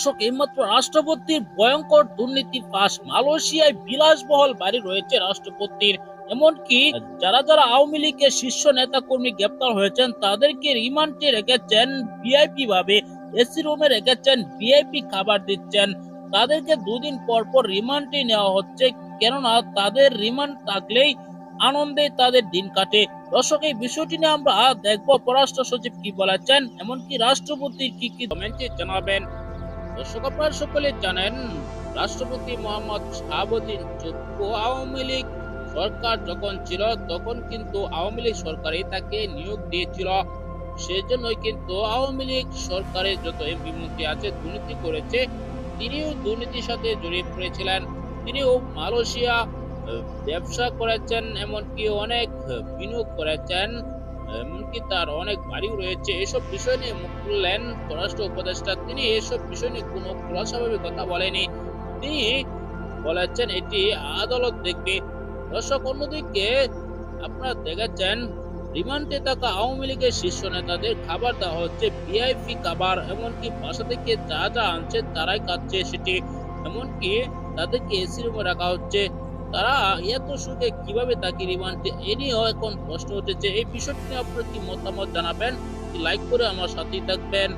দর্শক, এইমাত্র রাষ্ট্রপতির ভয়ঙ্কর দুর্নীতি ফাঁস। মালয়েশিয়ায় বিলাসবহুল বাড়ি রয়েছে রাষ্ট্রপতির। এমনকি যারা যারা আওয়ামী লীগের শীর্ষ নেতা কর্মী গ্রেপ্তার হয়েছেন তাদেরকে রিমান্ডে রেখেছেন ভিআইপি ভাবে, এসি রুমে রেখেছেন, ভিআইপি খাবার দিচ্ছেন। তাদেরকে দুদিন পর পর রিমান্ডে নেওয়া হচ্ছে, কেননা তাদের রিমান্ড থাকলেই আনন্দে তাদের দিন কাটে। দর্শক, এই বিষয়টি নিয়ে আমরা দেখবো পররাষ্ট্র সচিব কি বলেছেন, এমনকি রাষ্ট্রপতির কি কি কমেন্টে জানাবেন। দর্শক, আপনারা সকলে জানেন রাষ্ট্রপতি মোহাম্মদ শাহাবুদ্দিন যোগ্য আওয়ামী লীগ সরকার যখন ছিল তখন কিন্তু আওয়ামী লীগ সরকারই তাকে নিয়োগ দিয়েছিল। সেজন্যই কিন্তু আওয়ামী লীগ সরকারের যত এমপি মন্ত্রী আছে দুর্নীতি করেছে, তিনিও দুর্নীতির সাথে জড়িয়ে পড়েছিলেন। তিনিও মালয়েশিয়া ব্যবসা করেছেন, এমনকি অনেক বিনিয়োগ করেছেন, এমনকি তার অনেক বাড়িও রয়েছে। এসব বিষয় নিয়ে মুখ খুললেন স্বরাষ্ট্র উপদেষ্টা। তিনি এসব বিষয় নিয়ে কোনো খোলাসাভাবে কথা বলেনি। তিনি বলেছেন এটি আদালত দেখবে। দর্শক, অন্যদিকে আপনারা দেখেছেন রিমান্ডে থাকা আওয়ামী লীগের শীর্ষ নেতাদের খাবার দেওয়া হচ্ছে ভিআইপি খাবার, এমনকি বাসা থেকে যা যা আনছে তারাই খাচ্ছে সেটি। এমনকি তাদেরকে এসি রুমে রাখা হচ্ছে। তারা এত সুখে কিভাবে তাকে রিমান্ডে, এ নিয়েও এখন প্রশ্ন উঠেছে। এই বিষয়টি নিয়ে আপনার কি মতামত জানাবেন? লাইক করে আমার সাথেই থাকবেন।